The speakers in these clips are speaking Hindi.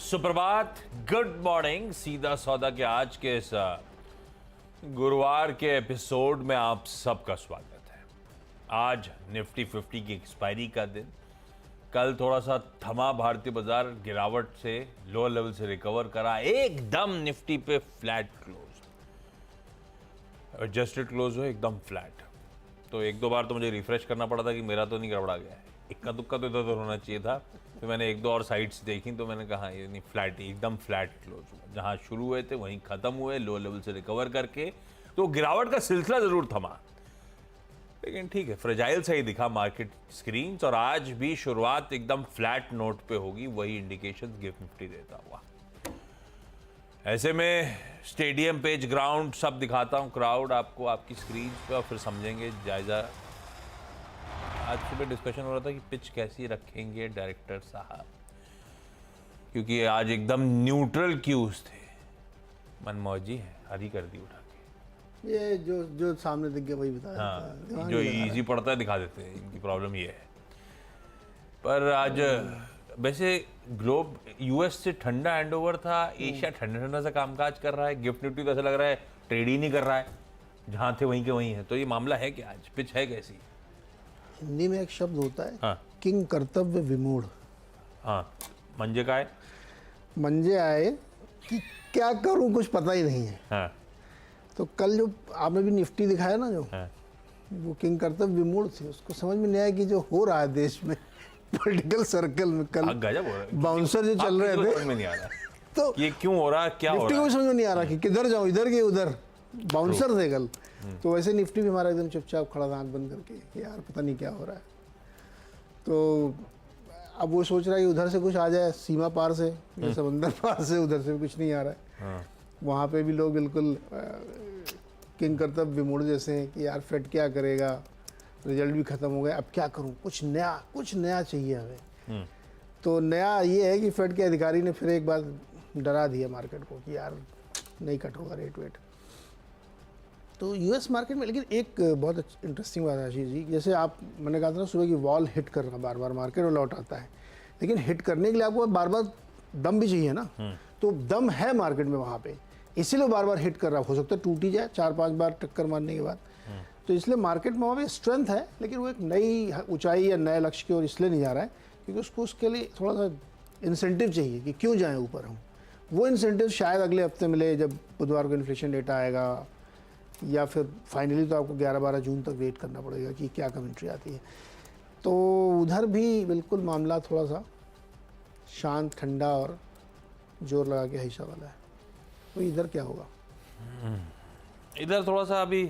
सुप्रभात, गुड मॉर्निंग। सीधा सौदा के आज के इस गुरुवार के एपिसोड में आप सबका स्वागत है। आज निफ्टी 50 की एक्सपायरी का दिन। कल थोड़ा सा थमा भारतीय बाजार, गिरावट से लोअर लेवल से रिकवर करा, एकदम निफ्टी पे फ्लैट क्लोज, एडजस्टेड क्लोज हो एकदम फ्लैट। तो एक दो बार तो मुझे रिफ्रेश करना पड़ा था कि मेरा तो नहीं गड़बड़ा गया है, इक्का दुक्का तो इधर उधर होना चाहिए था। तो मैंने एक दो और साइट्स देखी तो मैंने कहा ये नहीं, फ्लैट एकदम फ्लैट क्लोज हुआ, जहां शुरू हुए थे वहीं खत्म हुए, लो लेवल से रिकवर करके। तो गिरावट का सिलसिला जरूर थमा, लेकिन ठीक है, फ्रेजाइल सही दिखा मार्केट स्क्रीन्स। और आज भी शुरुआत एकदम फ्लैट नोट पे होगी, वही इंडिकेशन गिफ्ट निफ्टी देता हुआ। ऐसे में स्टेडियम, पेज, ग्राउंड सब दिखाता हूं, क्राउड आपको आपकी स्क्रीन पे, और फिर समझेंगे जायजा। आज सुबह डिस्कशन हो रहा था कि पिच कैसी रखेंगे डायरेक्टर साहब, क्योंकि आज एकदम न्यूट्रल क्यूज थे। मनमौजी है, हरी कर दी उठा के। ये जो सामने दिख गया वही बताया। हाँ, जो इजी पड़ता है दिखा देते हैं, इनकी प्रॉब्लम ये है। पर आज वैसे ग्लोब यूएस से ठंडा हैंडओवर था, एशिया ठंडा ठंडा सा कामकाज कर रहा है। गिफ्ट निफ्टी तो ऐसा लग रहा है ट्रेड ही नहीं कर रहा है, जहां थे वहीं के वहीं है। तो ये मामला है कि आज पिच है कैसी? हिंदी में एक शब्द होता है, हाँ। किंग कर्तव्य विमूढ़। हाँ, मंजे का है। मंजे आए कि क्या करूं, कुछ पता ही नहीं है। हाँ। तो कल जो आपने भी निफ्टी दिखाया ना, जो हाँ। वो किंग कर्तव्य विमूढ़ थी। उसको समझ में नहीं आया कि जो हो रहा है देश में पॉलिटिकल सर्कल में, कल गजब हो रहा है। बाउंसर जो चल रहे थे, समझ में नहीं आ रहा तो ये क्यों हो रहा है, क्या हो निफ्टी रहा को है। भी समझ में नहीं आ रहा कि किधर जाऊं, इधर के उधर। बाउंसर थे कल। तो वैसे निफ्टी भी हमारा एकदम चुपचाप खड़ा था, आंख बंद करके, कि यार पता नहीं क्या हो रहा है। तो अब वो सोच रहा है कि उधर से कुछ आ जाए, सीमा पार से या समंदर पार से, उधर से भी कुछ नहीं आ रहा है। हाँ। वहाँ पे भी लोग बिल्कुल किंग कर्तव्य विमूढ़ जैसे हैं कि यार फेड क्या करेगा, रिजल्ट भी खत्म हो गया, अब क्या करूँ, कुछ नया चाहिए हमें। तो नया ये है कि फेड के अधिकारी ने फिर एक बार डरा दिया मार्केट को कि यार नहीं कट होगा रेट वेट। तो यूएस मार्केट में, लेकिन एक बहुत इंटरेस्टिंग बात है आशीष जी, जैसे आप, मैंने कहा था ना सुबह की वॉल हिट करना बार बार मार्केट में लौट आता है, लेकिन हिट करने के लिए आपको बार बार दम भी चाहिए ना। तो दम है मार्केट में वहाँ पे, इसीलिए बार बार हिट कर रहा। हो सकता है टूट ही जाए 4-5 बार टक्कर मारने के बाद। तो इसलिए मार्केट में वहाँ पे स्ट्रेंथ है, लेकिन वो एक नई ऊंचाई या नए लक्ष्य की ओर इसलिए नहीं जा रहा है क्योंकि उसको उसके लिए थोड़ा सा इंसेंटिव चाहिए कि क्यों जाएँ ऊपर हम। वो इंसेंटिव शायद अगले हफ्ते मिले, जब बुधवार को इन्फ्लेशन डेटा आएगा, या फिर फाइनली तो आपको 11-12 जून तक वेट करना पड़ेगा कि क्या कमेंट्री आती है। तो उधर भी बिल्कुल मामला थोड़ा सा शांत, ठंडा और जोर लगा के हिस्सा वाला है। तो इधर क्या होगा? इधर थोड़ा सा अभी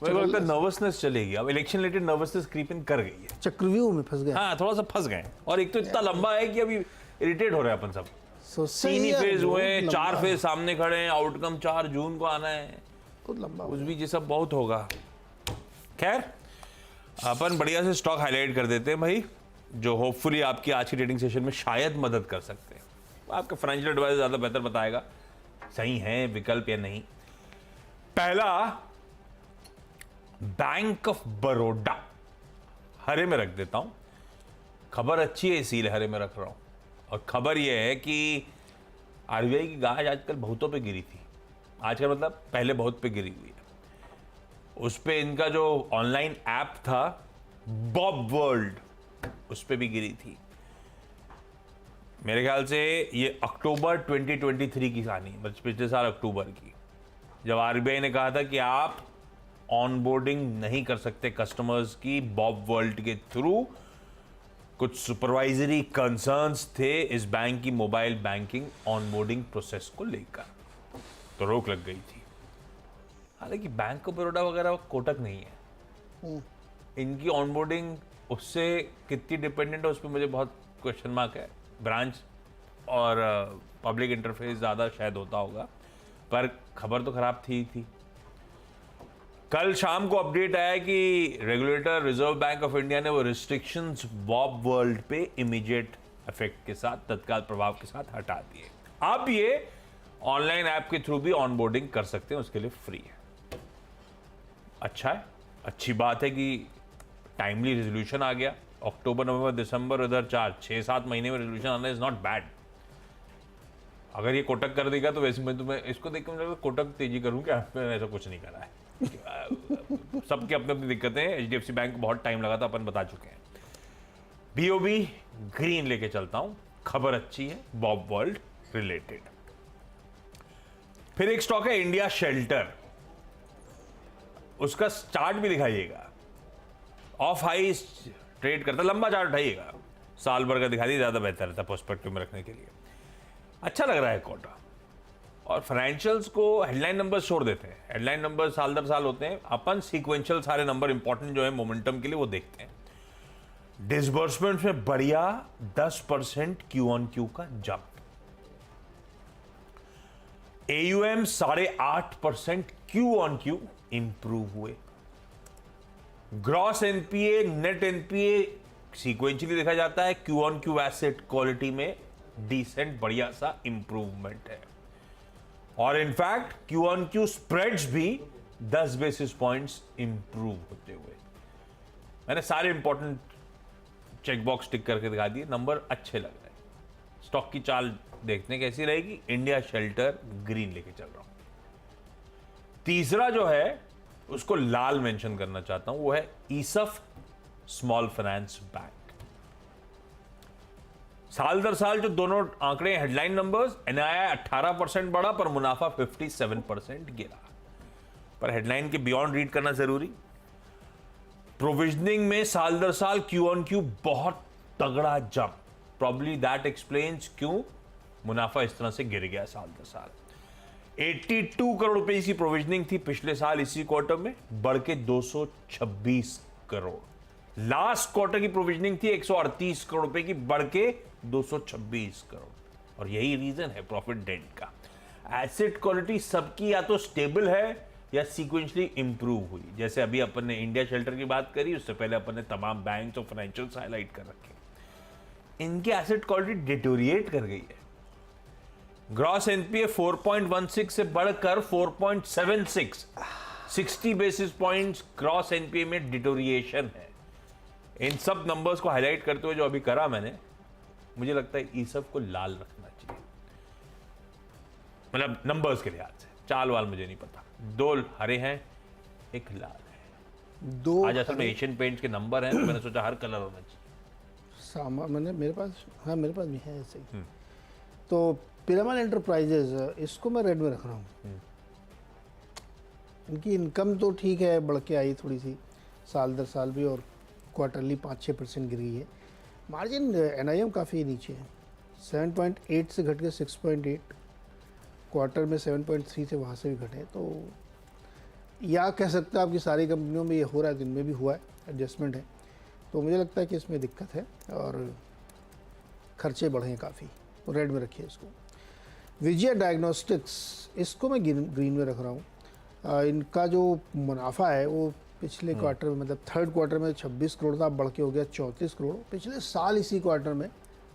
लगता है नर्वसनेस चलेगी। अब election related nervousness creep in कर गई है, चक्रव्यूह में फंस गए। हाँ, थोड़ा सा फंस गए। और एक तो इतना लंबा है कि अभी इरिटेट हो रहे हैं अपन सब। तीन ही फेज हुए हैं, 4 फेज सामने खड़े हैं, आउटकम 4 जून को आना है। बहुत लंबा, उस भी ये सब बहुत होगा। खैर, अपन बढ़िया से स्टॉक हाईलाइट कर देते हैं भाई, जो होपफुली आपकी आज की ट्रेडिंग सेशन में शायद मदद कर सकते हैं। आपका फाइनेंशियल एडवाइजर ज्यादा बेहतर बताएगा सही है विकल्प या नहीं। पहला, बैंक ऑफ बड़ौदा, हरे में रख देता हूं। खबर अच्छी है इसीलिए हरे में रख रहा हूं। और खबर यह है कि आरबीआई की गाज आजकल बहुतों पे गिरी थी। आजकल मतलब पहले बहुत पे गिरी हुई है। उस पे इनका जो ऑनलाइन ऐप था बॉब वर्ल्ड, उस पे भी गिरी थी। मेरे ख्याल से ये अक्टूबर 2023 की कहानी, मतलब पिछले साल अक्टूबर की, जब आरबीआई ने कहा था कि आप ऑनबोर्डिंग नहीं कर सकते कस्टमर्स की बॉब वर्ल्ड के थ्रू। कुछ सुपरवाइजरी कंसर्न्स थे इस बैंक की मोबाइल बैंकिंग ऑनबोर्डिंग प्रोसेस को लेकर, तो रोक लग गई थी। हालांकि बैंक ऑफ बड़ौदा वगैरह कोटक नहीं है, इनकी ऑनबोर्डिंग उससे कितनी डिपेंडेंट है उस पर मुझे बहुत क्वेश्चन मार्क है। ब्रांच और पब्लिक इंटरफेस ज़्यादा शायद होता होगा, पर खबर तो खराब थी। कल शाम को अपडेट आया कि regulator reserve bank of India ने वो रिस्ट्रिक्शंस बॉब वर्ल्ड पे इमीडिएट इफेक्ट के साथ, तत्काल प्रभाव के साथ हटा दिए। अब ये ऑनलाइन ऐप के थ्रू भी ऑनबोर्डिंग कर सकते हैं, उसके लिए फ्री है। अच्छा है, अच्छी बात है कि टाइमली रेजोल्यूशन आ गया। अक्टूबर, नवंबर, दिसंबर, इधर 4-6-7 महीने में रेजोल्यूशन आना इज नॉट बैड। अगर ये कोटक कर देगा तो वैसे मैं तुम्हें इसको देख के मुझे लगता है कोटक तेजी करूं क्या, मैंने ऐसा कुछ नहीं करा है। सबकी अपनी अपनी दिक्कतें हैं। HDFC बैंक को बहुत टाइम लगा था, अपन बता चुके हैं। BOB ग्रीन लेके चलता हूं, खबर अच्छी है, बॉब वर्ल्ड रिलेटेड। फिर एक स्टॉक है इंडिया शेल्टर, उसका चार्ट भी दिखाइएगा। ऑफ हाई ट्रेड करता, लंबा चार्ट उठाइएगा, साल भर का दिखा दिए, ज्यादा बेहतर रहता है पर्सपेक्टिव में रखने के लिए। अच्छा लग रहा है क्वार्टर, और फाइनेंशियल्स को हेडलाइन नंबर्स छोड़ देते हैं। हेडलाइन नंबर साल दर साल होते हैं, अपन सीक्वेंशियल सारे नंबर इंपॉर्टेंट जो है मोमेंटम के लिए वो देखते हैं। डिसबर्समेंट में बढ़िया 10% Q-on-Q का जंप, AUM 8.5% Q-on-Q इंप्रूव हुए। Gross NPA net NPA sequentially देखा जाता है, Q-on-Q एसेट क्वालिटी में डिसेंट बढ़िया सा इंप्रूवमेंट है। और इनफैक्ट Q-on-Q स्प्रेड्स भी 10 बेसिस पॉइंट्स इंप्रूव होते हुए। मैंने सारे इंपॉर्टेंट चेकबॉक्स टिक करके दिखा दिए, नंबर अच्छे लग रहे हैं। स्टॉक की चाल देखते हैं कैसी रहेगी। इंडिया शेल्टर ग्रीन लेके चल रहा हूं। तीसरा जो है उसको लाल मेंशन करना चाहता हूं, वो है ईसफ स्मॉल फाइनेंस बैंक। साल दर साल जो दोनों आंकड़े हेडलाइन नंबर्स, NII 18% बढ़ा पर मुनाफा 57% गिरा। पर हेडलाइन के बियॉन्ड रीड करना जरूरी। प्रोविजनिंग में साल दर साल Q-on-Q बहुत तगड़ा जंप, प्रॉब्ली दैट एक्सप्लेन्स क्यों मुनाफा इस तरह से गिर गया साल दर साल। 82 करोड़ रुपए की प्रोविजनिंग थी पिछले साल इसी क्वार्टर में, बढ़ के 226 करोड़। लास्ट क्वार्टर की प्रोविजनिंग थी 138 करोड़ रुपए की, बढ़ के 226 करोड़। और यही रीजन है प्रॉफिट डेंट का। एसेट क्वालिटी सबकी या तो स्टेबल है या सीक्वेंशली इंप्रूव हुई। जैसे अभी अपन ने इंडिया शेल्टर की बात करी, उससे पहले अपन ने तमाम बैंक्स और फाइनेंशियल्स हाईलाइट कर रखे। इनकी एसेट क्वालिटी डिटोरिएट कर गई है। ग्रॉस NPA 4.16 से बढ़कर 4.76, 60 बेसिस पॉइंट्स ग्रॉस NPA में डिटोरिएशन है। इन सब नंबर्स को हाईलाइट करते हुए जो अभी करा मैंने, मुझे लगता है ईसफ को लाल रखना चाहिए, मतलब नंबर्स के लिहाज से। चाल वाल मुझे नहीं पता, 2 हरे हैं, 1 लाल है। दो आज असल में एशियन पेंट्स के नंबर हैं, तो मैंने सोचा हर कलर होना चाहिए। मैंने मेरे पास, हाँ मेरे पास भी है ऐसे ही। तो पिरामल एंटरप्राइजेज, इसको मैं रेड में रख रहा हूँ। इनकी इनकम तो ठीक है, बढ़ के आई थोड़ी सी साल दर साल भी, और क्वार्टरली 5-6% गिर गई है। मार्जिन NIM काफ़ी नीचे है, 7.8 से घट के 6.8, क्वार्टर में 7.3 से वहाँ से भी घटे। तो या कह सकते हैं आपकी सारी कंपनियों में ये हो रहा है, दिन में भी हुआ है, एडजस्टमेंट है। तो मुझे लगता है कि इसमें दिक्कत है और खर्चे बढ़े हैं काफ़ी, तो रेड में रखिए इसको। विजय डायग्नोस्टिक्स, इसको मैं ग्रीन में रख रहा हूँ। इनका जो मुनाफा है वो पिछले क्वार्टर में, मतलब थर्ड क्वार्टर में 26 करोड़ था, बढ़ के हो गया 34 करोड़। पिछले साल इसी क्वार्टर में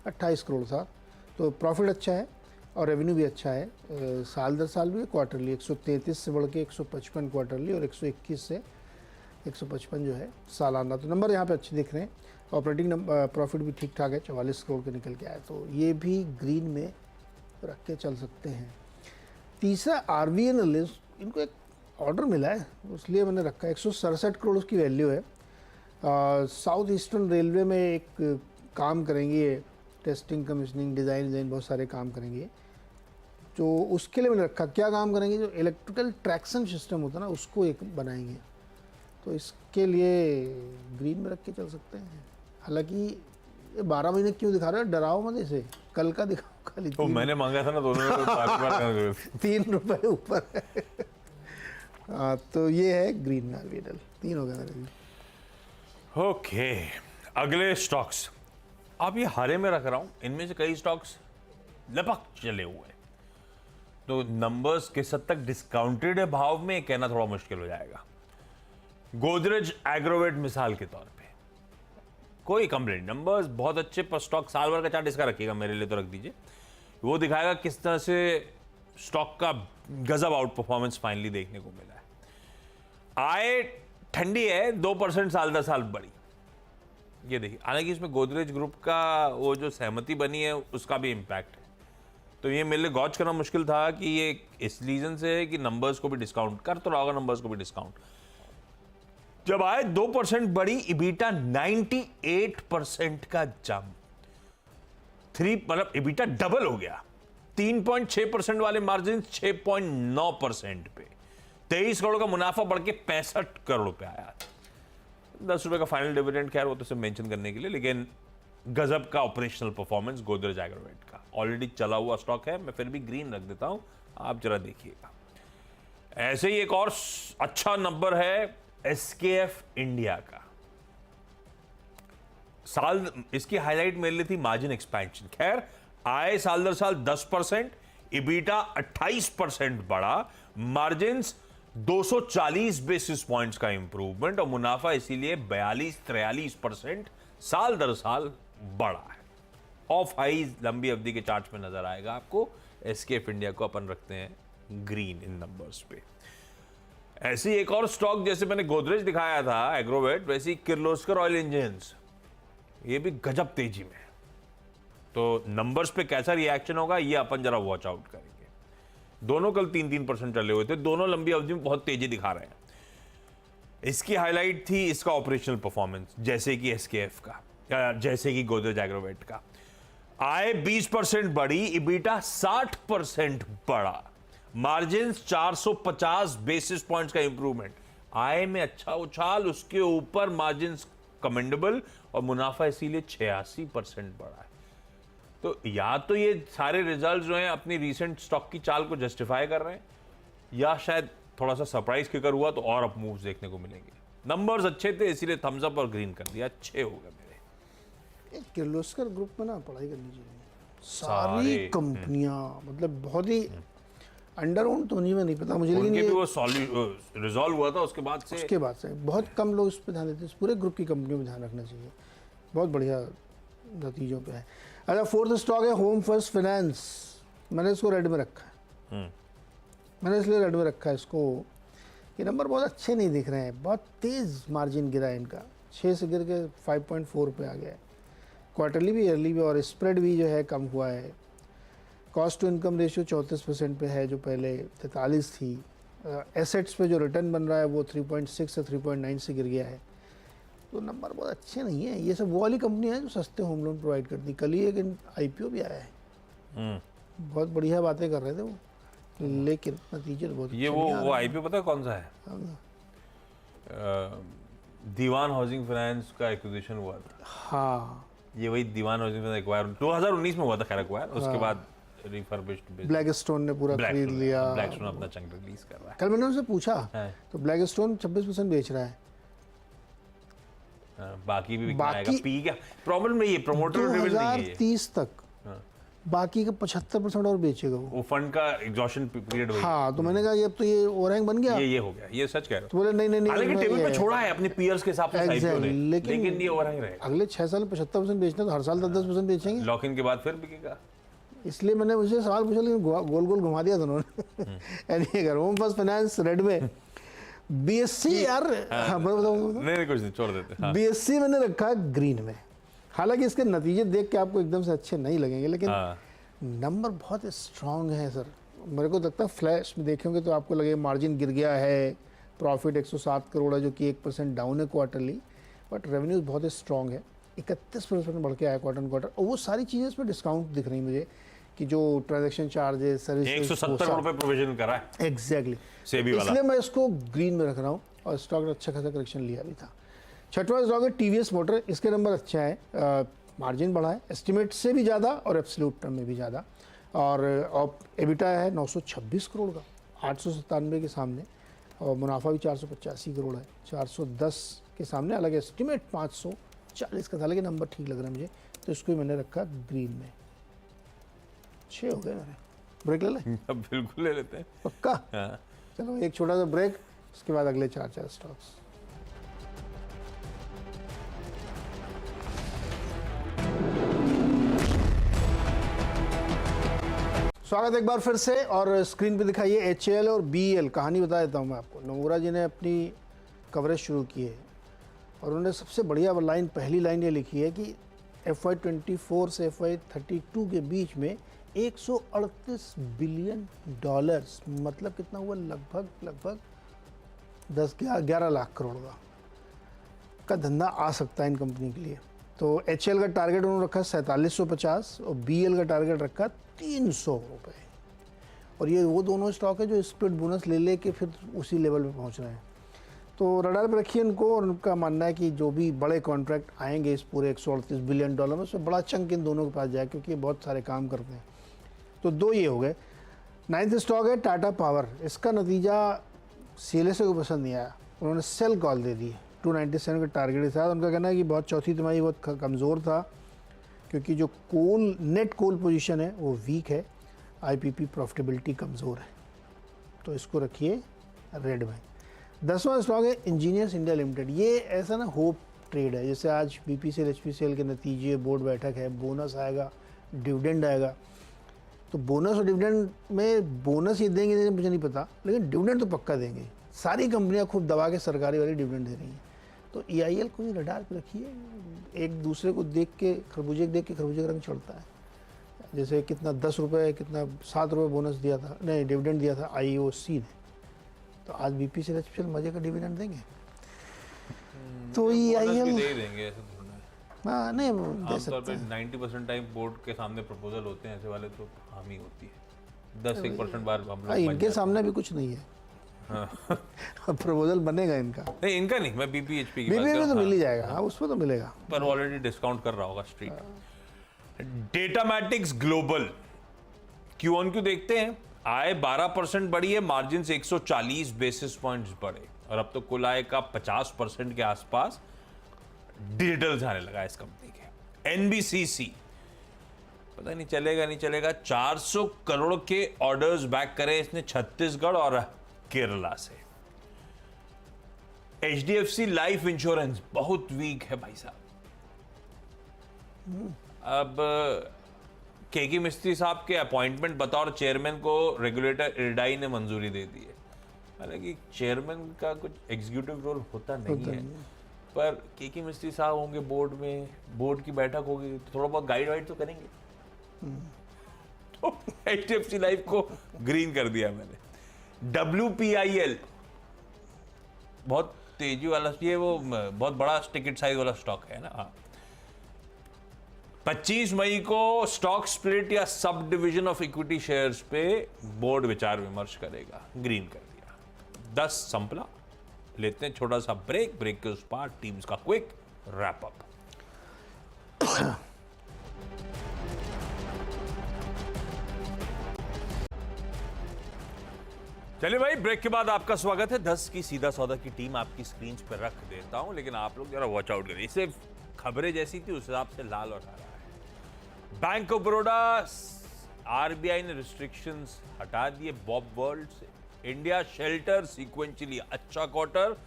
28 करोड़ था। तो प्रॉफिट अच्छा है और रेवेन्यू भी अच्छा है। साल दर साल भी, क्वार्टरली 133 से बढ़ के 155 क्वार्टरली, और 121 से 155 जो है सालाना। तो नंबर यहाँ पे अच्छे दिख रहे हैं। ऑपरेटिंग प्रॉफिट भी ठीक ठाक है, 44 करोड़ के निकल के आया। तो ये भी ग्रीन में रख के चल सकते हैं। तीसरा RVNL, इनको एक ऑर्डर मिला है, इसलिए मैंने रखा है। 167 करोड़ उसकी वैल्यू है। साउथ ईस्टर्न रेलवे में एक काम करेंगे, टेस्टिंग, कमीशनिंग, डिज़ाइन बहुत सारे काम करेंगे। जो उसके लिए मैंने रखा, क्या काम करेंगे, जो इलेक्ट्रिकल ट्रैक्शन सिस्टम होता है ना, उसको एक बनाएंगे। तो इसके लिए ग्रीन में रख के चल सकते हैं। हालांकि ये 12 महीने क्यों दिखा रहे हो, डराओ मत इसे, कल का दिखाओ खाली। तो मैंने मांगा था ना दोनों ने, तो बार 3 रुपये ऊपर है। हाँ, तो ये है ग्रीन में RVNL। 3 हो गया मेरे लिए। ओके, अगले स्टॉक्स अब ये हरे में रख रहा हूं। इनमें से कई स्टॉक्स लपक चले हुए, तो नंबर्स किस हद तक डिस्काउंटेड है भाव में, कहना थोड़ा मुश्किल हो जाएगा। गोदरेज एग्रोवेट मिसाल के तौर पे कोई कंप्लेंट, नंबर्स बहुत अच्छे, पर स्टॉक साल भर का चार्ट इसका रखिएगा, मेरे लिए तो रख दीजिए। वो दिखाएगा किस तरह से स्टॉक का गजब आउट परफॉर्मेंस फाइनली देखने को मिला है। आय ठंडी है, 2% साल दर साल बढ़ी, ये देखिए। हालांकि इसमें गोदरेज ग्रुप का वो जो सहमति बनी है उसका भी इंपैक्ट है। तो ये मेरे लिए गॉच करना मुश्किल था कि ये इस रीजन से है कि नंबर्स को भी डिस्काउंट कर तो रहा होगा, नंबर्स को भी डिस्काउंट। जब आए 2% बढ़ी, इबीटा 98% का जंप, 3 मतलब इबीटा डबल हो गया। 3.6% वाले मार्जिन 6.9% पे, 23 करोड़ का मुनाफा बढ़ के 65 करोड़ रुपए आया। 10 रुपए का फाइनल डिविडेंड, खैर वो तो सिर्फ मेंशन करने के लिए, लेकिन गजब का ऑपरेशनल परफॉर्मेंस गोदरेज एग्रोवेट का। ऑलरेडी चला हुआ स्टॉक है, मैं फिर भी ग्रीन रख देता हूं, आप जरा देखिएगा। ऐसे ही एक और अच्छा नंबर है एसकेएफ इंडिया का। साल इसकी हाईलाइट मेरे लिए थी मार्जिन एक्सपेंशन। खैर आए साल दर साल 10%, इबीटा 28% बढ़ा, मार्जिन 240 बेसिस पॉइंट्स का इंप्रूवमेंट और मुनाफा इसीलिए 42-43% साल दर साल बढ़ा है। ऑफ हाई लंबी अवधि के चार्ट में नजर आएगा आपको। एसकेएफ इंडिया को अपन रखते हैं ग्रीन इन नंबर्स पे। ऐसी एक और स्टॉक, जैसे मैंने गोदरेज दिखाया था एग्रोवेट, वैसी किर्लोस्कर ऑयल इंजन्स, ये भी गजब तेजी में है। तो नंबर्स पे कैसा रिएक्शन होगा ये अपन जरा वॉच आउट करेंगे। दोनों कल 3-3% चले हुए थे, दोनों लंबी अवधि में बहुत तेजी दिखा रहे हैं। इसकी हाईलाइट थी इसका ऑपरेशनल परफॉर्मेंस, जैसे कि एसकेएफ का, जैसे कि गोदरेज एग्रोवेट का। आय 20% बढ़ी, इबीटा 60% बढ़ा, मार्जिन 450 बेसिस पॉइंट्स का इंप्रूवमेंट। आय में अच्छा उछाल, उसके ऊपर मार्जिन कमेंडेबल और मुनाफा इसीलिए 86% बढ़ा है। तो या तो ये सारे रिजल्ट जो हैं अपनी रीसेंट स्टॉक की चाल को जस्टिफाई कर रहे हैं, या शायद थोड़ा सा सरप्राइज किकर हुआ तो और अप मूव्स देखने को मिलेंगे। नंबर्स अच्छे थे इसीलिए थम्स अप और ग्रीन कर दिया, अच्छे हो गए मेरे। किर्लोस्कर ग्रुप में ना पढ़ाई करनी चाहिए। सारी कंपनियां मतलब बहुत ही अंडर ओन तो नहीं पता मुझे, लेकिन उनके ये भी वो रिजॉल्व हुआ था उसके बाद से बहुत कम लोग इस पर ध्यान देते हैं। इस पूरे ग्रुप की कंपनियों में ध्यान रखना चाहिए, बहुत बढ़िया नतीजों पे है। अच्छा, फोर्थ स्टॉक है होम फर्स्ट फाइनेंस। मैंने इसको रेड में रखा है। मैंने इसलिए रेड में रखा है इसको, ये नंबर बहुत अच्छे नहीं दिख रहे हैं, बहुत तेज़ मार्जिन गिरा है इनका, 6 से गिर के 5.4 पे आ गया है। क्वार्टरली भी, ईयरली भी, और स्प्रेड भी जो है कम हुआ है। कॉस्ट टू इनकम रेशियो 34% पे है जो पहले 43 थी। एसेट्स पे जो रिटर्न बन रहा है वो 3.6 से 3.9 से गिर गया है। तो नंबर बहुत अच्छे नहीं है। ये सब वो वाली कंपनियां हैं जो सस्ते होम लोन प्रोवाइड करती। कल ही एक आईपीओ भी आया है, बहुत बढ़िया बातें कर रहे थे वो, लेकिन नतीजे तो बहुत ये वो आईपीओ पता है कौन सा है? दीवान हाउसिंग फाइनेंस का एक्विजिशन हुआ था। हाँ, ये वही दीवान हाउसिंग फाइनेंस एक्वायर 2019 में हुआ था, खैर एक्वायर, उसके बाद रिफर्बिश्ड ब्लैकस्टोन ने पूरा खरीद लिया। ब्लैकस्टोन अपना चंक रिलीज कर रहा है। कल मैंने उनसे पूछा है। तो ब्लैकस्टोन 26% बेच रहा है। बाकी भी बिकना आएगा। पी क्या प्रॉब्लम नहीं है, प्रमोटर ड्रिवन नहीं है ये। 2030 तक बाकी का 75% और बेचेगा वो फंड का एग्जॉशन पीरियड होगा। हाँ, तो मैंने कहा ये अब तो ये ओवरहैंग बन गया, ये हो गया, ये सच कह रहे हो। तो बोले नहीं हालांकि टेबल पे छोड़ा है अपने पीयर्स के हिसाब से आईपीओ ने, लेकिन ये ओवरहैंग रहेगा। अगले 6 साल में 75% बेचना, तो हर साल 10% बेचेंगे। लॉक इन के बाद फिर बिकेगा। इसलिए मैंने मुझे सवाल पूछा, लेकिन गोल गोल घुमा दिया दोनों ने। एनी अगर होम फर्स्ट फाइनेंस रेड में, बीएससी यार, हाँ बताओ। नहीं कुछ नहीं, छोड़ देते। बीएससी मैंने रखा है ग्रीन में। हालांकि इसके नतीजे देख के आपको एकदम से अच्छे नहीं लगेंगे, लेकिन नंबर बहुत स्ट्रांग है सर। मेरे को लगता है फ्लैश में देखेंगे तो आपको लगेगा मार्जिन गिर गया है, प्रॉफिट 107 करोड़ है जो कि 1% डाउन है क्वार्टरली, बट रेवेन्यूज बहुत स्ट्रांग है, 31% बढ़ के आया क्वार्टर क्वार्टर। और वो सारी चीज़ें इसमें डिस्काउंट दिख रही मुझे, कि जो ट्रांजैक्शन चार्जेस, सर्विस, 170 करोड़ रुपए प्रोविजन करा है एग्जैक्टली, सेबी वाला। इसलिए मैं इसको ग्रीन में रख रहा हूँ, और स्टॉक ने अच्छा खासा करेक्शन लिया भी था। छठवां स्टॉक है टीवीएस मोटर। इसके नंबर अच्छा है, मार्जिन बढ़ा है एस्टिमेट से भी ज़्यादा और एब्सोल्यूट टर्म में भी ज़्यादा, और एबिटा है 926 करोड़ का, 897 के सामने, और मुनाफा भी 485 करोड़ है, 410 के सामने। अलग एस्टिमेट 540 का था, लेकिन नंबर ठीक लग रहा है मुझे, तो इसको मैंने रखा ग्रीन में। 6 हो गए मेरे। ब्रेक ले लें? बिल्कुल ले लेते हैं, पक्का। चलो एक छोटा सा ब्रेक, उसके बाद अगले 4 स्टॉक्स। स्वागत एक बार फिर से, और स्क्रीन पे दिखाइए HAL और BEL। कहानी बता देता हूँ मैं आपको। नोमुरा जी ने अपनी कवरेज शुरू की है, और उन्होंने सबसे बढ़िया लाइन, पहली लाइन ये लिखी है कि FY24 से FY32 के बीच में 138 बिलियन डॉलर्स, मतलब कितना हुआ, लगभग 10-11 लाख करोड़ का धंधा आ सकता है इन कंपनी के लिए। तो HL का टारगेट उन्होंने रखा 4750 और BL का टारगेट रखा 300 रुपये। और ये वो दोनों स्टॉक है जो स्प्लिट बोनस ले के फिर उसी लेवल पे पहुंच रहे हैं। तो रडार पे रखिए इनको, और उनका मानना है कि जो भी बड़े कॉन्ट्रैक्ट आएंगे इस पूरे 138 बिलियन डॉलर में, उसमें बड़ा चंक इन दोनों के पास जाए, क्योंकि ये बहुत सारे काम करते हैं। तो दो ये हो गए। 9th स्टॉक है टाटा पावर। इसका नतीजा CLSA को पसंद नहीं आया, उन्होंने सेल कॉल दे दी 297 के टारगेट के साथ। उनका कहना है कि बहुत चौथी तिमाही बहुत कमज़ोर था, क्योंकि जो नेट कोल पोजीशन है वो वीक है, IPP प्रॉफिटेबिलिटी कमज़ोर है, तो इसको रखिए रेड में। 10वां स्टॉक है इंजीनियर्स इंडिया लिमिटेड। ये ऐसा ना होप ट्रेड है, जैसे आज BPCL HPCL के नतीजे, बोर्ड बैठक है, बोनस आएगा, डिविडेंड आएगा। तो बोनस और डिविडेंड में, बोनस ये देंगे मुझे नहीं पता, लेकिन डिविडेंड तो पक्का देंगे। सारी कंपनियां खूब दबा के सरकारी वाली डिविडेंड दे रही हैं। तो EIL को भी रडार पे रखिए। एक दूसरे को देख के खरबूजे का रंग चढ़ता है। जैसे कितना 10 रुपये, कितना 7 रुपये बोनस दिया था, नहीं डिविडेंड दिया था IOC ने, तो आज BPCL HPCL मजे का डिविडेंड देंगे। तो EIL दे देंगे ऐसे थोड़ा। हाँ नहीं दे आमतौर सकते पे हैं। 90% टाइम बोर्ड के सामने प्रपोजल होते हैं, ऐसे वाले तो हामी होती है। 10-1% बार हम लोग हाँ, बन इनके जाते सामने भी कुछ नहीं है। हाँ। प्रपोजल बनेगा इनका। नहीं इनका नहीं, मैं BPHP की बात BPH कर में तो रहा हूँ। मिल ही जाएगा, हाँ उसमें तो मिलेगा। पर ऑलरेडी डिस्काउंट कर रहा होगा स्ट्रीट। डेटामैटिक्स ग्लोबल Q-on-Q देखते हैं। आय 12% बढ़ी है, मार्जिन से 140 बेसिस पॉइंट्स बढ़े, और अब तो कुल आय का 50% के आसपास डिजिटल जाने लगा इस कंपनी के। NBCC पता नहीं चलेगा 400 करोड़ के ऑर्डर्स बैक करे इसने छत्तीसगढ़ और केरला से। HDFC लाइफ इंश्योरेंस बहुत वीक है भाई साहब। अब केकी मिस्त्री साहब के अपॉइंटमेंट बतौर चेयरमैन को रेगुलेटर IRDAI ने मंजूरी दे दी है। हालांकि चेयरमैन का कुछ एग्जीक्यूटिव रोल होता नहीं है, पर केकी मिस्त्री साहब होंगे बोर्ड में, बोर्ड की बैठक होगी, तो थोड़ा बहुत गाइड वाइड तो करेंगे। तो HDFC लाइफ को ग्रीन कर दिया मैंने। WPIL बहुत तेजी वाला, ये वो बहुत बड़ा टिकट साइज वाला स्टॉक है ना। 25 मई को स्टॉक स्प्लिट या sub division of equity shares पे बोर्ड विचार विमर्श करेगा, ग्रीन कर दिया। 10 संपला। लेते हैं छोटा सा ब्रेक के उस पार टीम्स का क्विक रैप अप। चलिए भाई, ब्रेक के बाद आपका स्वागत है। 10 की सीधा सौदा की टीम आपकी स्क्रीन पर रख देता हूं, लेकिन आप लोग जरा वॉच आउट करिए। सिर्फ खबरें जैसी थी उस हिसाब से लाल और हरा है। बैंक ऑफ बड़ौदा, RBI ने रिस्ट्रिक्शंस हटा दिए बॉब वर्ल्ड से। इंडिया शेल्टर सीक्वेंशियली अच्छा क्वार्टर,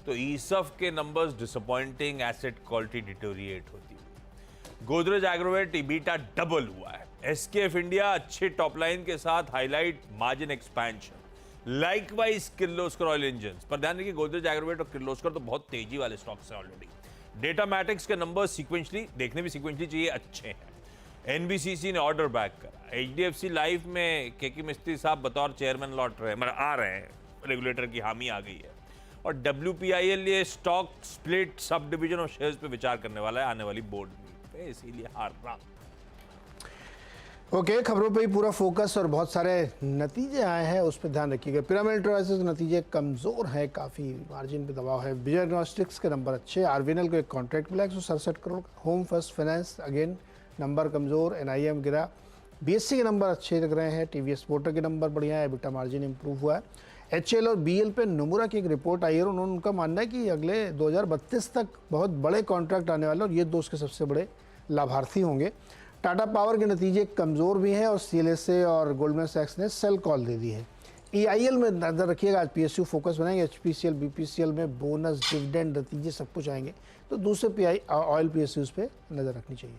तो ईसफ के numbers disappointing, asset quality deteriorate होती हुई। गोदरेज एग्रोवेट EBITDA डबल हुआ है। SKF इंडिया अच्छे टॉप लाइन के साथ highlight margin expansion. Likewise Kirloskar oil engine पर ध्यान रखिए, गोदरेज एग्रोवेट और किर्लोस्कर तो बहुत तेजी वाले स्टॉक्स हैं ऑलरेडी। डेटामैटिक्स के नंबर सीक्वेंशली देखने भी सीक्वेंशली चाहिए अच्छे हैं। NBCC ने ऑर्डर बैक करा। HDFC लाइफ में केकी मिस्त्री साहब बतौर चेयरमैन लौट रहे हैं, आ रहे हैं, रेगुलेटर की हामी आ गई है। और WPIL ये स्टॉक स्प्लिट सब डिवीजन और शेयर्स पे विचार करने वाला है आने वाली बोर्ड मीटिंग पे, इसीलिए हार रहा। ओके, खबरों पे ही पूरा फोकस और बहुत सारे नतीजे आए हैं, उस पर ध्यान रखिएगा। पिरामिड एंटरप्राइजेज के नतीजे कमज़ोर हैं, काफ़ी मार्जिन पे दबाव है। विजय डायग्नोस्टिक्स के नंबर अच्छे। RVNL को एक कॉन्ट्रैक्ट मिला 167 crore. Home first finance again number कमज़ोर। NIM गिरा। BSC के नंबर अच्छे लग रहे हैं। TVS मोटर के नंबर बढ़िया है। EBITDA मार्जिन इंप्रूव हुआ है। HL और BL पे नोमुरा की एक रिपोर्ट आई है, उन्होंने उनका मानना है कि अगले 2032 तक बहुत बड़े कॉन्ट्रैक्ट आने वाले हैं और ये दो उसके सबसे बड़े लाभार्थी होंगे। टाटा पावर के नतीजे कमज़ोर भी हैं और CLSA और गोल्डमैन सैक्स ने सेल कॉल दे दी है। EIL में नज़र रखिएगा, आज PSU फोकस बनाएंगे। HPCL BPCL में बोनस, डिविडेंड, नतीजे सब कुछ आएंगे, तो दूसरे ऑयल PSUs पे नज़र रखनी चाहिए।